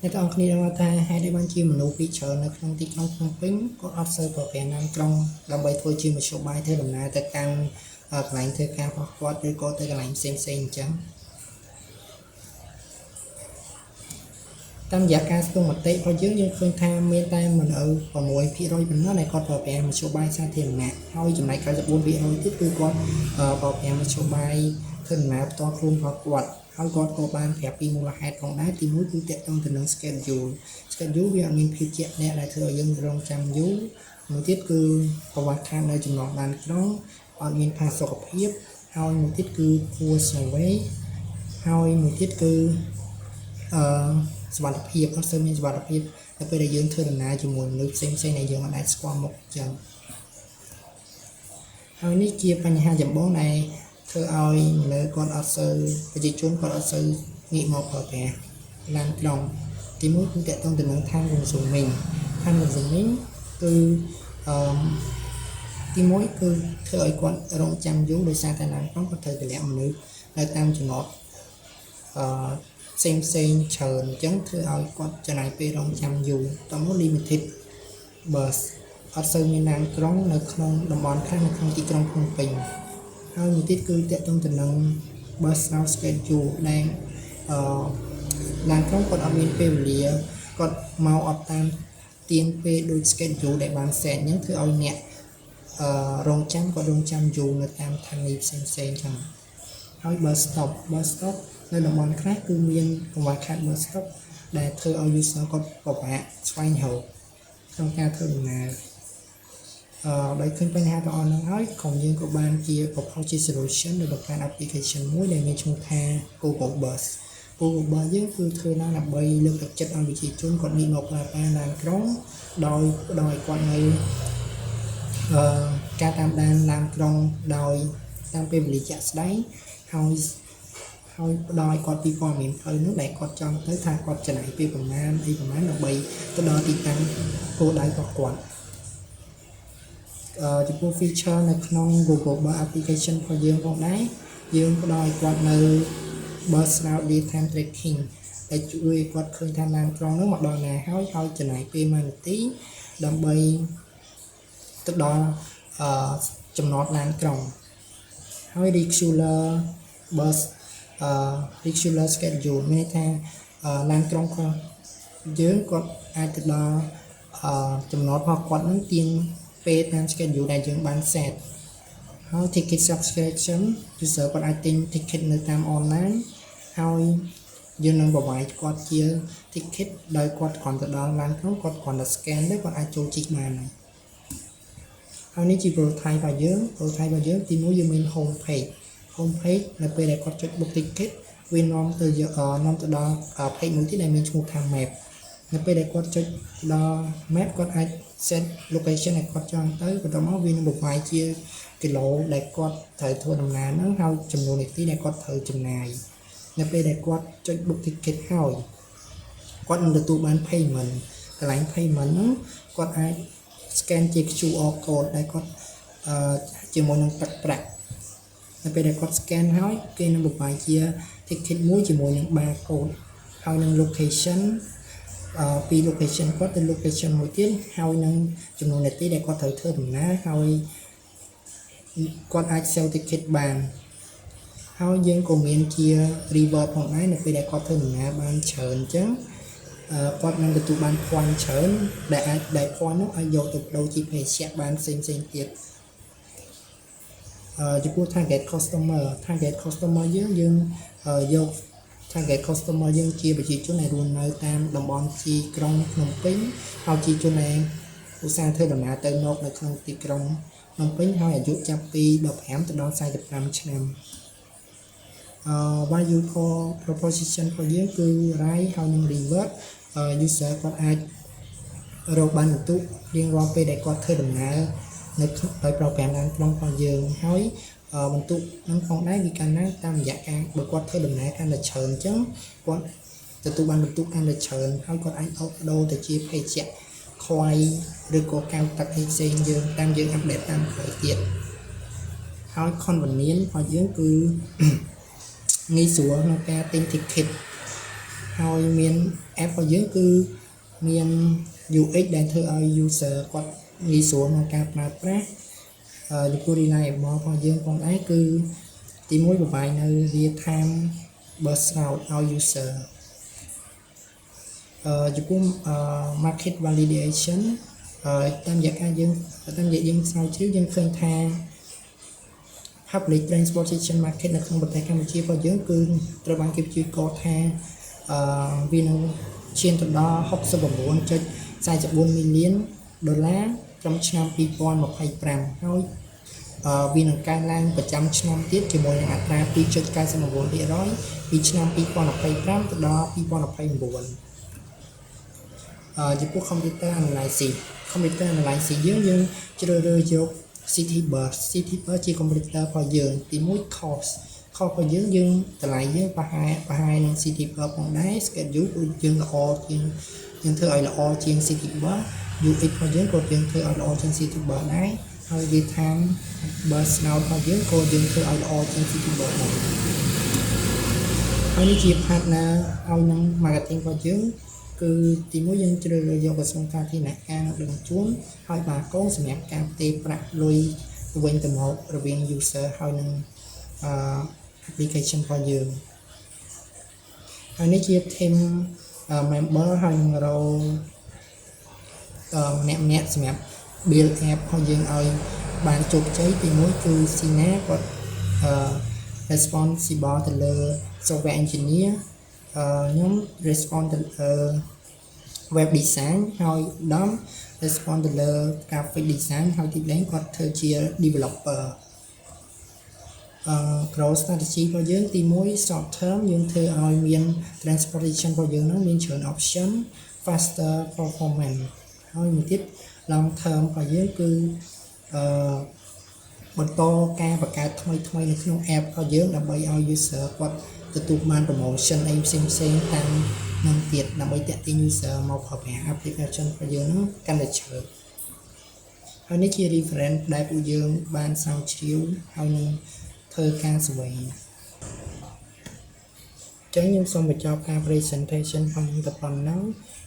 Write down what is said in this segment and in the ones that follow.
អ្នកទាំងអស់គ្នាដឹងថាហេតុអីបានជាមនុស្សពីច្រើននៅក្នុងទីក្រុងភ្នំពេញក៏អត់សូវប្រកាន់ឡានក្រុងដើម្បីធ្វើជាមធ្យោបាយធ្វើដំណើរទៅកាន់កន្លែងធ្វើការរបស់គាត់ឬក៏ទៅកន្លែងផ្សេងៗអញ្ចឹងតាមរយៈការស្ទង់មតិរបស់យើងឃើញថាមានតែមនុស្ស6%ប៉ុណ្ណោះដែលគាត់ប្រកាន់មធ្យោបាយសាធារណៈហើយចំណែក94%ទៀតគឺគាត់ប្រកាន់មធ្យោបាយធ្វើដំណើរផ្ទាល់ខ្លួនរបស់គាត់ហើយគាត់ក៏បានប្រាប់ពីមូលហេតុផងដែរទី1គឺតកតងទៅនឹង schedule វាអត់មានភាពជាក់លាក់ដែលធ្វើឲ្យយើងរងចាំយូរមួយទៀតគឺប្រវត្តិខាងនៅចំណងឡានក្រុងអត់មានផាសុកភាពហើយមួយទៀតគឺ poor service ហើយមួយទៀតគឺសុវត្ថិភាពអត់សូវមានសុវត្ថិភាពតែពេលដែលយើងធ្វើដំណើរជាមួយមនុស្សផ្សេងៗដែលយើងមិនអាចស្គាល់មុខចឹងហើយនេះជាបញ្ហាចម្បងដែលធ្វើឲ្យមនុស្សគាត់អត់សូវប្រជាជនគាត់អត់សូវងាកមកប្រើប្រាស់ឡានក្រុងទីមួយគឺតកតងទៅនឹងtime consuming គឺទីមួយគឺធ្វើឲ្យគាត់រងចាំយូរដោយសារតែឡានក្រុងគាត់ត្រូវតម្លាក់មនុស្សនៅតាមចំណតផ្សេងច្រើនអញ្ចឹងធ្វើឲ្យគាត់ចំណាយពេលរងចាំយូរតមក limited bus អត់សូវមានឡានក្រុងនៅក្នុងតំបន់ខ្លះនៅក្នុងទីក្រុងភ្នំពេញហើយមួយទៀតគឺតកតងទៅនឹង bus route schedule ដែលឡានក្រុងគាត់អត់មានពេលវេលាគាត់មកអត់តាមទៀងពេលដូច schedule ដែលបាន set អញ្ចឹងធ្វើឲ្យអ្នករងចាំយូរនៅតាមឋានីផ្សេងចឹងហើយ bus stop នៅតំបន់ខ្លះគឺមានកង្វះខាត bus stop ដែលធ្វើឲ្យ user គាត់ពិបាកស្វែងរកក្នុងការធ្វើដំណើរដោយឃើញបញ្ហាទាំងអស់ហ្នឹងហើយក្រុមយើងក៏បានជា propose ជា solution នៅបង្កើត application មួយដែលមានឈ្មោះថា Google Bus យើងគឺធ្វើឡើងដើម្បីលើកទឹកចិត្តឲ្យប្រជាជនគាត់ងាកមកប្រើប្រាស់ឡានក្រុងដោយផ្ដល់ឲ្យគាត់នៅការតាមដានឡានក្រុងដោយតាមពេលវេលាជាក់ស្ដែងហើយផ្ដល់ឲ្យគាត់ពីព័ត៌មានផ្លូវនោះដែលគាត់ចង់ទៅថាគាត់ចំណាយពេលប្រមាណដើម្បីទៅដល់ទីតាំងគោលដៅរបស់គាត់ចំពោះ feature នៅក្នុង Google Bus application របស់យើងផងដែរយើងផ្ដល់ឲ្យគាត់នៅ bus route real time tracking ដែលជួយឲ្យគាត់ឃើញថាឡានក្រុងនោះមកដល់ណាហើយចំណាយពេលមួយនាទីដើម្បីទៅដល់ចំណតឡានក្រុងហើយ regular schedule មានន័យថាឡានក្រុងគាត់យើងគាត់អាចទៅដល់ចំណតរបស់គាត់នឹងទៀងពេលតាម schedule ដែលយើងបាន set ហើយ ticket subscription user គាត់អាចទិញ ticket នៅតាម online ហើយយើងនឹងប្រវាយគាត់ជា ticket ដោយគាត់គ្រាន់តែដល់ឡានក្រុងគាត់គ្រាន់តែ scan ទៅគាត់អាចចូលជិះបានហើយនេះជា prototype របស់យើងទីមួយយើងមាន home page នៅពេលដែលគាត់ចុច book ticket វានាំទៅដល់ page មួយទៀតដែលមានឈ្មោះថា map នៅពេលដែលគាត់ចុចដល់ map គាត់អាច set location ដែលគាត់ចង់ទៅបន្ទាប់មកវានឹងបង្ហាញជាគីឡូដែលគាត់ត្រូវធ្វើដំណើរហ្នឹងហើយចំនួននាទីដែលគាត់ត្រូវចំណាយនៅពេលដែលគាត់ចុច book ticket ហើយគាត់នឹងទទួលបាន payment កន្លែង payment ហ្នឹងគាត់អាច scan ជា QR code ដែលគាត់ជាមួយនឹងទឹកប្រាក់នៅពេលដែលគាត់ scan ហើយគេនឹងបង្ហាញជា ticket មួយជាមួយនឹង barcode ហើយនឹង location ពី location គាត់ទៅ location មួយទៀតហើយនឹងចំនួននាទីដែលគាត់ត្រូវធ្វើដំណើរហើយគាត់អាច sell ticket បានហើយយើងក៏មានជា reward ផងដែរនៅពេលដែលគាត់ធ្វើដំណើរបានច្រើនអញ្ចឹងគាត់នឹងទទួលបាន point ច្រើនដែល point នោះអាចយកទៅបដូរជាភេសជ្ជៈបានផ្សេងទៀតចំពោះ target customer យើងយក target customer យើងជាប្រជាជនដែលរស់នៅតាមតំបន់ទីក្រុងភ្នំពេញហើយជាជនដែលឧស្សាហ៍ធ្វើដំណើរទៅមកនៅក្នុងទីក្រុងភ្នំពេញហើយអាយុចាប់ពី15ទៅដល់45ឆ្នាំvalue proposition របស់យើងគឺ ride ហើយនឹង reward user គាត់អាចរកបានបន្ទុករៀងរាល់ពេលដែលគាត់ធ្វើដំណើរនៅដោយប្រូក្រាមឡានក្រុងរបស់យើងហើយបន្ទុកនឹងផងដែរវាកាន់តែតាមរយៈការបើគាត់ធ្វើដំណើរកាន់តែច្រើនអញ្ចឹងគាត់ទទួលបានបន្ទុកកាន់តែច្រើនហើយគាត់អាចដូរទៅជាភេសជ្ជៈខ្វៃឬក៏កៅទឹកផ្សេងយើងតាមយើងអាប់ដេតតាមក្រោយទៀតហើយ convenience របស់យើងគឺងាយស្រួលក្នុងការទិញ ticket ហ ហើយមាន app របស់យើងគឺមាន UX ដែលធ្វើឲ្យ user គាត់ងាយស្រួលក្នុងការប្រើប្រាស់ចំពោះ reliable របស់យើងផងដែរគឺទី1ប្របាយនៅ real time burst route ឲ្យ user ចំពោះ market validation តាមរយៈការយើងស្រាវជ្រាវយើងឃើញថា public transportation market នៅក្នុងប្រទេសកម្ពុជារបស់យើងគឺត្រូវបានគេព្យាករណ៍ថាវានឹងឈានទៅដល់ 69.44 millionដុល្លារក្នុងឆ្នាំ 2025 ហើយវានឹងកើនឡើងប្រចាំឆ្នាំទៀតជាមួយនឹងអត្រា 2.99% ពីឆ្នាំ 2025 ទៅដល់ 2029 ចំពោះ computer analysis យើងជ្រើសរើសយក City Bus ជា computer របស់យើងទី1 cost របស់យើងតម្លៃយើងប្រហែលនឹង City Bus ផងដែរ schedule យើងល្អជាងយើងធ្វើឲ្យល្អជាង City Bus UX របស់យើងក៏យើងធ្វើឲ្យល្អជាង City Bus ដែរហើយ real time bus route របស់យើងក៏យើងធ្វើឲ្យល្អជាង City Bus ដែរហើយនេះជា partner ឲ្យនឹង marketing របស់យើងគឺទី1យើងជ្រើសរើសយកក្រសួងសាធារណការនៅដឹងជួនហើយបាកងសម្រាប់ការផ្ទេរប្រាក់លុយទៅវិញទៅមករវាង user ហើយនឹងapplication របស់យើងហើយនេះជា team member ហើយនឹងរម្នាក់សម្រាប់ build app របស់យើងឲ្យបានជោគជ័យទី1គឺ Sina គាត់responsible ទៅលើ software engineer ខ្ញុំ respond ទៅលើ web design ហើយដំ respond ទៅលើ graphic design ហើយទី3គាត់ធ្វើជា developer growth strategy របស់យើងទី1 short term យើងធ្វើឲ្យមាន transportation របស់យើងនឹងមានច្រើន option faster performance ហើយមួយទៀត long term របស់យើងគឺបន្តការបង្កើតថ្មីនៅក្នុង app របស់យើងដើម្បីឲ្យ user គាត់ទទួលបាន promotion អីផ្សេងតាមនឹងទៀតដើម្បីទាក់ទាញ user មកប្រើប្រាស់ application របស់យើងនឹងកាន់តែច្រើនហើយនេះជា reference ដែលពួកយើងបានស្រាវជ្រាវហើយនឹងធ្វើការ survey ចឹងខ្ញុំសូមបញ្ចប់ការ presentation ផងតែប៉ុណ្ណឹង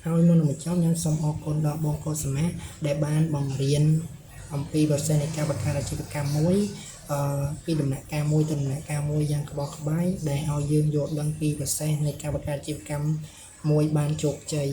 ហើយមុននឹងបញ្ចប់ខ្ញុំសូមអរគុណដល់បងកុសមាដែលបានបង្រៀនអំពីប្រសិទ្ធនៃការបង្កើតអាជីវកម្មមួយពីដំណាក់កាលមួយទៅដំណាក់កាលមួយយ៉ាងក្បោះក្បាយដែលឲ្យយើងយល់ដឹងពីប្រសិទ្ធនៃការបង្កើតអាជីវកម្មមួយបានជោគជ័យ